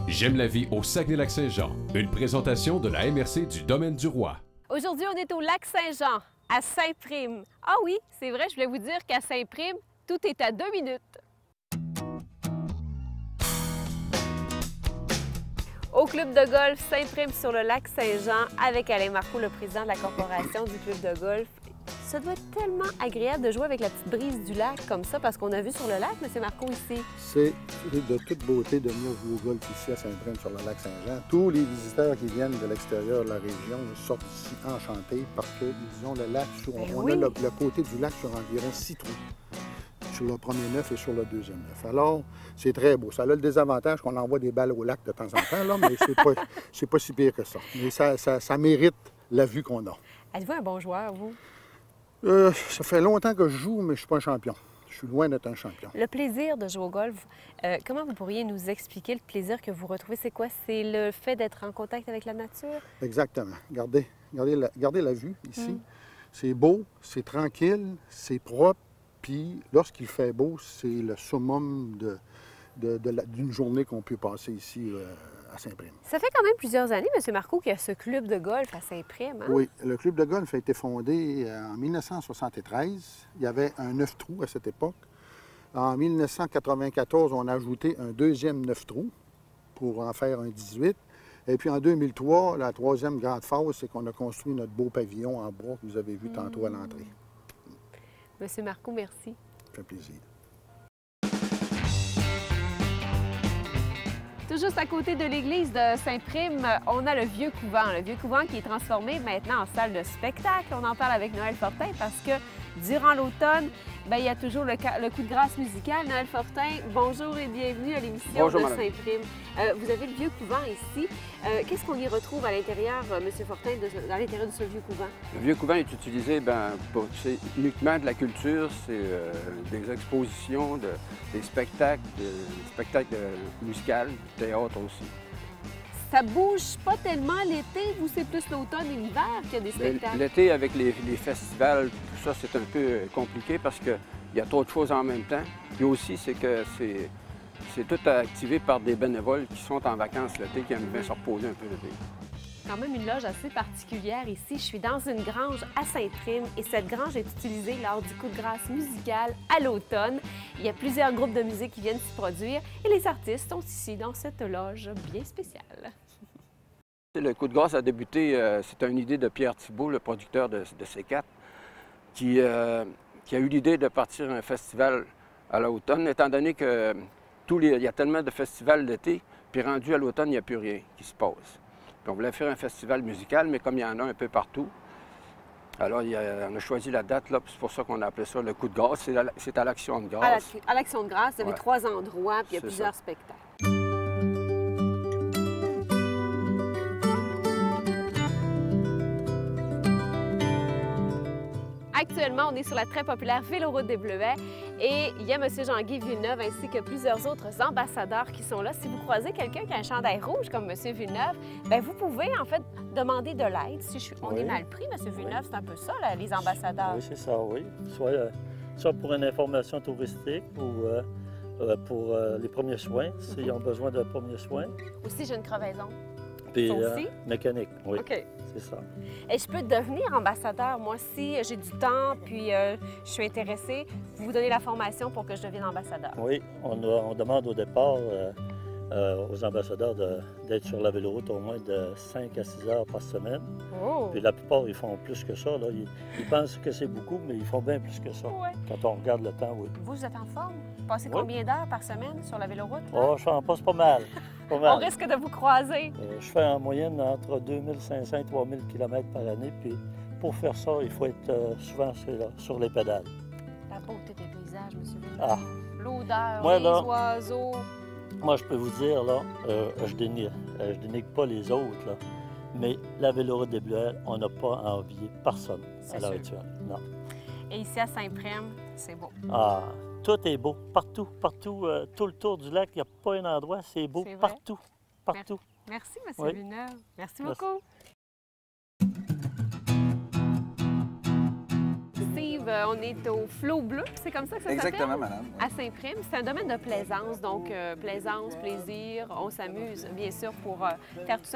J'aime la vie au Saguenay-Lac-Saint-Jean. Une présentation de la MRC du Domaine du Roi. Aujourd'hui, on est au Lac-Saint-Jean, à Saint-Prime. Ah oui, c'est vrai, je voulais vous dire qu'à Saint-Prime, tout est à 2 minutes. Au club de golf Saint-Prime sur le lac Saint-Jean avec Alain Marcoux, le président de la corporation du club de golf. Ça doit être tellement agréable de jouer avec la petite brise du lac comme ça, parce qu'on a vu sur le lac, M. Marcoux, ici. C'est de toute beauté de venir jouer au golf ici à Saint-Prime sur le lac Saint-Jean. Tous les visiteurs qui viennent de l'extérieur de la région sortent ici enchantés parce qu'ils ont le lac sur... On a le côté du lac sur environ 6 trous. Sur le premier neuf et sur le deuxième neuf. Alors, c'est très beau. Ça a le désavantage qu'on envoie des balles au lac de temps en temps, là, mais c'est pas si pire que ça. Mais ça mérite la vue qu'on a. Êtes-vous un bon joueur, vous? Ça fait longtemps que je joue, mais je ne suis pas un champion. Je suis loin d'être un champion. Le plaisir de jouer au golf, comment vous pourriez nous expliquer le plaisir que vous retrouvez? C'est quoi? C'est le fait d'être en contact avec la nature? Exactement. Regardez la vue ici. C'est beau, c'est tranquille, c'est propre. Puis, lorsqu'il fait beau, c'est le summum d'une journée qu'on peut passer ici à Saint-Prime. Ça fait quand même plusieurs années, M. Marcoux, qu'il y a ce club de golf à Saint-Prime. Hein? Oui, le club de golf a été fondé en 1973. Il y avait un 9 trous à cette époque. En 1994, on a ajouté un deuxième 9 trous pour en faire un 18. Et puis en 2003, la troisième grande phase, c'est qu'on a construit notre beau pavillon en bois que vous avez vu tantôt à l'entrée. Monsieur Marcoux, merci. Ça fait plaisir. Tout juste à côté de l'église de Saint-Prime, on a le Vieux Couvent. Le Vieux Couvent qui est transformé maintenant en salle de spectacle. On en parle avec Noël Fortin parce que durant l'automne, il y a toujours le coup de grâce musical. Noël Fortin, bonjour et bienvenue à l'émission de Saint-Prime. Vous avez le Vieux Couvent ici. Qu'est-ce qu'on y retrouve à l'intérieur, M. Fortin, à l'intérieur de ce Vieux Couvent? Le Vieux Couvent est utilisé c'est uniquement de la culture, c'est des expositions, des spectacles, musicaux, du théâtre aussi. Ça bouge pas tellement l'été, vous, c'est plus l'automne et l'hiver qu'il y a des spectacles? L'été, avec les festivals, tout ça, c'est un peu compliqué parce qu'il y a trop de choses en même temps. Puis aussi, c'est que c'est tout activé par des bénévoles qui sont en vacances l'été, qui aiment bien se reposer un peu l'été. Quand même une loge assez particulière ici. Je suis dans une grange à Saint-Prime et cette grange est utilisée lors du coup de grâce musical à l'automne. Il y a plusieurs groupes de musique qui viennent s'y produire et les artistes sont ici dans cette loge bien spéciale. Le coup de grâce a débuté, c'est une idée de Pierre Thibault, le producteur de C4, qui a eu l'idée de partir un festival à l'automne, étant donné que il y a tellement de festivals l'été, puis rendu à l'automne, il n'y a plus rien qui se passe. Puis on voulait faire un festival musical, mais comme il y en a un peu partout, alors on a choisi la date, là, c'est pour ça qu'on a appelé ça le coup de grâce. C'est à l'Action de grâce. À l'Action de grâce, vous avez 3 endroits, puis il y a plusieurs spectacles. Actuellement, on est sur la très populaire Véloroute des Bleuets et il y a M. Jean-Guy Villeneuve ainsi que plusieurs autres ambassadeurs qui sont là. Si vous croisez quelqu'un qui a un chandail rouge comme M. Villeneuve, vous pouvez en fait demander de l'aide. On est mal pris, M. Villeneuve, c'est un peu ça, là, les ambassadeurs. Oui, c'est ça, oui. Soit pour une information touristique ou pour les premiers soins, s'ils ont besoin de premiers soins. Aussi, j'ai une crevaison. Puis mécanique, oui. OK. C'est ça. Et je peux devenir ambassadeur, moi, si j'ai du temps, puis je suis intéressée, vous donnez la formation pour que je devienne ambassadeur. Oui, on demande au départ aux ambassadeurs d'être sur la véloroute au moins de 5 à 6 heures par semaine. Oh. Puis la plupart, ils font plus que ça. Là. Ils pensent que c'est beaucoup, mais ils font bien plus que ça. Ouais. Quand on regarde le temps, oui. Vous êtes en forme? Vous passez combien d'heures par semaine sur la véloroute? Oh, je en passe pas mal. On risque de vous croiser. Je fais en moyenne entre 2500 et 3000 km par année. Puis pour faire ça, il faut être souvent sur les pédales. La beauté des paysages, M. Villeneuve. Ah. L'odeur, les oiseaux. Moi, je peux vous dire, là, je dénigre pas les autres, là, mais la Véloroute des Bleuets, on n'a pas à envier personne à l'heure actuelle. Non. Et ici à Saint-Prime, c'est beau. Ah, tout est beau, partout, tout le tour du lac, il n'y a pas un endroit, c'est beau partout, partout. Merci, M. Villeneuve. Merci beaucoup. arrive, on est au Flot Bleu, c'est comme ça que ça s'appelle? Exactement, madame. Oui. À Saint-Prime. C'est un domaine de plaisance, donc plaisance, plaisir, on s'amuse, bien sûr, pour faire tout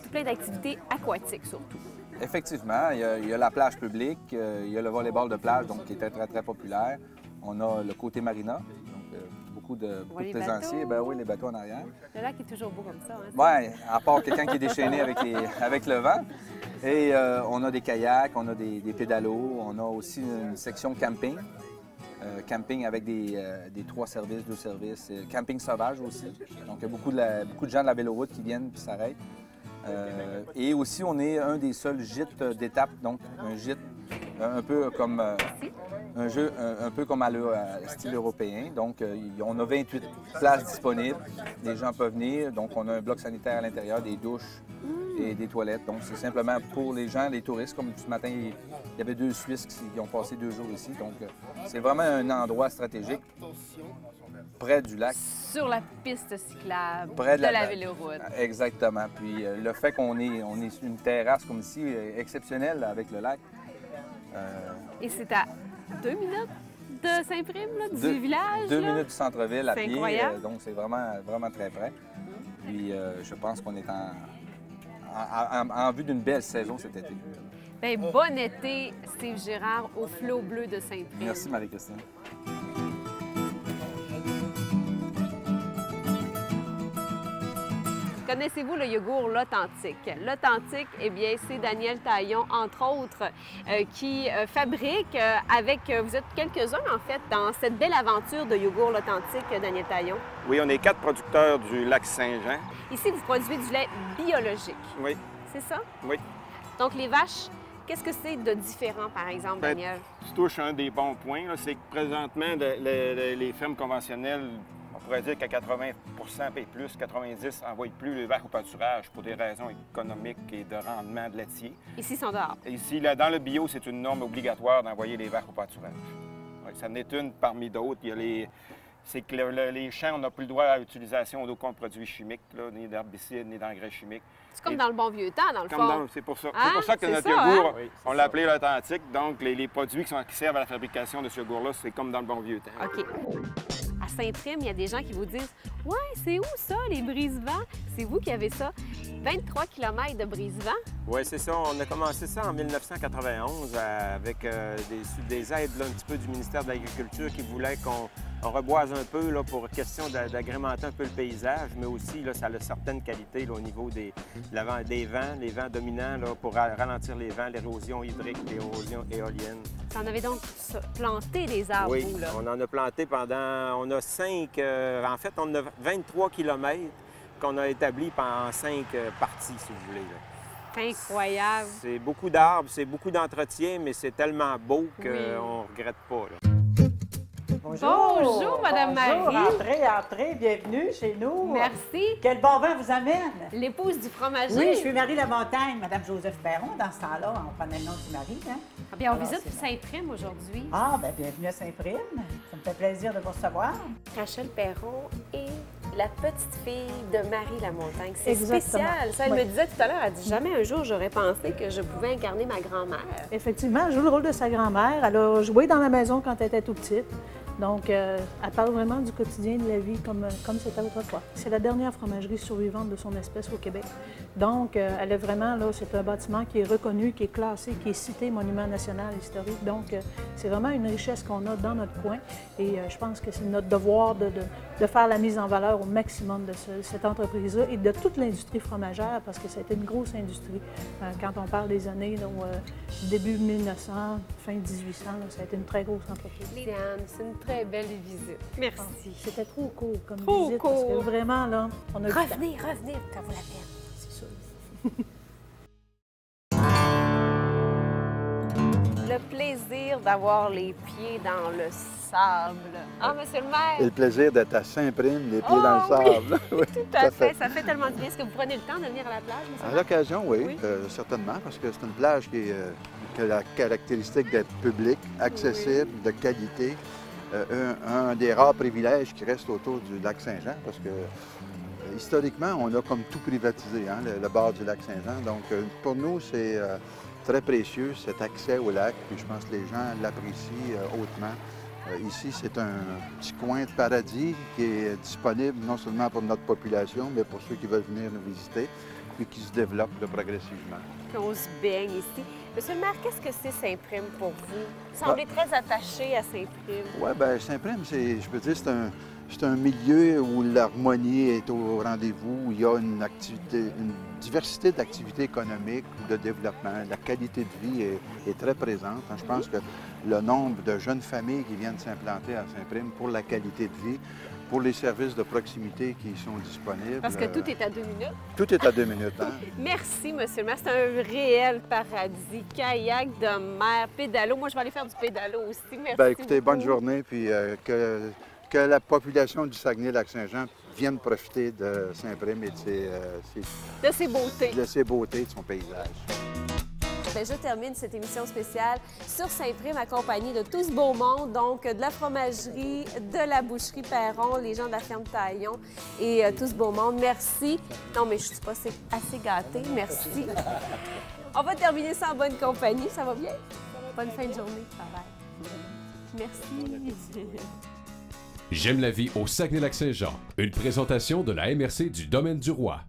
plein d'activités aquatiques surtout. Effectivement, il y a la plage publique, il y a le volleyball de plage, donc qui est très, très, très populaire. On a le côté marina, donc beaucoup de plaisanciers. Ben oui, les bateaux en arrière. Le lac est toujours beau comme ça. Hein, oui, à part quelqu'un qui est déchaîné avec le vent. Et on a des kayaks, on a des pédalos, on a aussi une section camping. Camping avec des 3 services, 2 services. Camping sauvage aussi. Donc il y a beaucoup de gens de la Véloroute qui viennent et s'arrêtent. Et aussi, on est un des seuls gîtes d'étape, donc un gîte un peu comme un peu comme à style européen. Donc, on a 28 places disponibles. Les gens peuvent venir. Donc, on a un bloc sanitaire à l'intérieur, des douches et des toilettes. Donc, c'est simplement pour les gens, les touristes. Comme ce matin, il y avait 2 Suisses qui ont passé 2 jours ici. Donc, c'est vraiment un endroit stratégique près du lac. Sur la piste cyclable Près de la Véloroute. Exactement. Puis, le fait qu'on est sur une terrasse comme ici, exceptionnelle avec le lac. Et c'est à 2 minutes de Saint-Prime, du village? 2 minutes du centre-ville à C'est pied, incroyable. donc c'est vraiment, vraiment très près. Puis je pense qu'on est en vue d'une belle saison cet été. Bien, bon été, Steve Girard, au Flot Bleu de Saint-Prime. Merci Marie-Christine. Connaissez-vous le yogourt L'Authentique? L'Authentique, eh bien, c'est Daniel Taillon, entre autres, qui fabrique avec... vous êtes quelques-uns, en fait, dans cette belle aventure de yogourt L'Authentique, Daniel Taillon. Oui, on est 4 producteurs du lac Saint-Jean. Ici, vous produisez du lait biologique. Oui. C'est ça? Oui. Donc, les vaches, qu'est-ce que c'est de différent, par exemple, Daniel? Tu touches un des bons points, c'est que présentement, les fermes conventionnelles, on pourrait dire qu'à 80 et plus, 90 n'envoient plus les vaches au pâturage pour des raisons économiques et de rendement de laitier. Ici, ils sont dehors. Ici, là, dans le bio, c'est une norme obligatoire d'envoyer les vaches au pâturage. Oui, ça en est une parmi d'autres. C'est que les champs, on n'a plus le droit à l'utilisation d'aucun produit chimique, là, ni d'herbicides, ni d'engrais chimiques. C'est comme dans le bon vieux temps, dans le fond. C'est pour ça. Hein? C'est pour ça que C'est notre ça, yogourt, hein? on l'a appelé l'Authentique. Donc, les produits qui servent à la fabrication de ce yogourt-là, c'est comme dans le bon vieux temps. OK. À Saint-Prime, il y a des gens qui vous disent « Ouais, c'est où ça, les brise-vents? » C'est vous qui avez ça. 23 km de brise-vent. Oui, c'est ça. On a commencé ça en 1991 avec des aides là, un petit peu du ministère de l'Agriculture qui voulait qu'on reboise un peu là, pour question d'agrémenter un peu le paysage, mais aussi là, ça a certaines qualités là, au niveau des vents, les vents dominants là, pour ralentir les vents, l'érosion hydrique, l'érosion éolienne. Vous en avez donc planté des arbres, Oui, vous, là? on en a planté on a 5, en fait, on a 23 km qu'on a établis en 5 parties, si vous voulez. Là. C'est incroyable. C'est beaucoup d'arbres, c'est beaucoup d'entretien, mais c'est tellement beau qu'on ne regrette pas. Là. Bonjour, Madame Marie. Entrez, bienvenue chez nous. Merci. Quel bon vin vous amène? L'épouse du fromager. Oui, je suis Marie Lamontagne, Madame Joseph Perron. Dans ce temps-là, on prenait le nom du mari. Hein? Ah bien, on Alors, visite c'est Saint-Prime aujourd'hui. Ah, bien, bienvenue à Saint-Prime. Ça me fait plaisir de vous recevoir. Rachel Perron et la petite fille de Marie Lamontagne. C'est Exactement. spécial. Ça, elle Oui. me disait tout à l'heure, elle dit jamais un jour j'aurais pensé que je pouvais incarner ma grand-mère. Effectivement, elle joue le rôle de sa grand-mère. Elle a joué dans la maison quand elle était tout petite. Donc, elle parle vraiment du quotidien de la vie comme c'était autrefois. C'est la dernière fromagerie survivante de son espèce au Québec. Donc, elle est vraiment, là, c'est un bâtiment qui est reconnu, qui est classé, qui est cité monument national historique. Donc, c'est vraiment une richesse qu'on a dans notre coin. Et je pense que c'est notre devoir de faire la mise en valeur au maximum de cette entreprise-là et de toute l'industrie fromagère, parce que ça a été une grosse industrie. Quand on parle des années, là, début 1900, fin 1800, là, ça a été une très grosse entreprise. Léane, c'est une très belle visite. Merci. C'était trop court comme Trop visite, parce que court. vraiment, là, on a eu du temps. Revenez, ça vaut la peine. C'est sûr. Le plaisir d'avoir les pieds dans le sable. Ah, monsieur le maire! Et le plaisir d'être à Saint-Prime, les pieds Oh, dans le oui. sable. Oui, Tout à fait. Ça fait tellement de bien. Est-ce que vous prenez le temps de venir à la plage, monsieur À le maire? l'occasion, oui, Oui. certainement, parce que c'est une plage qui a la caractéristique d'être publique, accessible, de qualité. Un des rares privilèges qui reste autour du lac Saint-Jean, parce que historiquement, on a comme tout privatisé, hein, le bord du lac Saint-Jean. Donc, pour nous, c'est très précieux, cet accès au lac, puis je pense que les gens l'apprécient hautement. Ici, c'est un petit coin de paradis qui est disponible non seulement pour notre population, mais pour ceux qui veulent venir nous visiter, puis qui se développe progressivement. Puis on se baigne ici. Monsieur le maire, qu'est-ce que c'est Saint-Prime pour vous? Vous semblez très attaché à Saint-Prime. Oui, bien, Saint-Prime, je peux dire, c'est un milieu où l'harmonie est au rendez-vous, où il y a une diversité d'activités économiques ou de développement. La qualité de vie est très présente. Je pense que le nombre de jeunes familles qui viennent s'implanter à Saint-Prime pour la qualité de vie, pour les services de proximité qui sont disponibles. Parce que tout est à 2 minutes. Tout est à 2 minutes. Hein? Merci, monsieur le maire. C'est un réel paradis. Kayak de mer, pédalo. Moi, je vais aller faire du pédalo aussi. Merci. Bien, écoutez, beaucoup. bonne journée, puis que la population du Saguenay-Lac-Saint-Jean vienne profiter de Saint-Prime et de ses beautés. De ses beautés, de son paysage. Bien, je termine cette émission spéciale sur Saint-Prime accompagnée de tout ce beau monde, donc de la fromagerie, de la boucherie Perron, les gens de la ferme Taillon et tout ce beau monde. Merci. Non, mais je ne suis pas assez gâtée. Merci. On va terminer ça en bonne compagnie. Ça va bien? Bonne fin de journée de travail. Merci. J'aime la vie au Saguenay-Lac-Saint-Jean. Une présentation de la MRC du Domaine du Roi.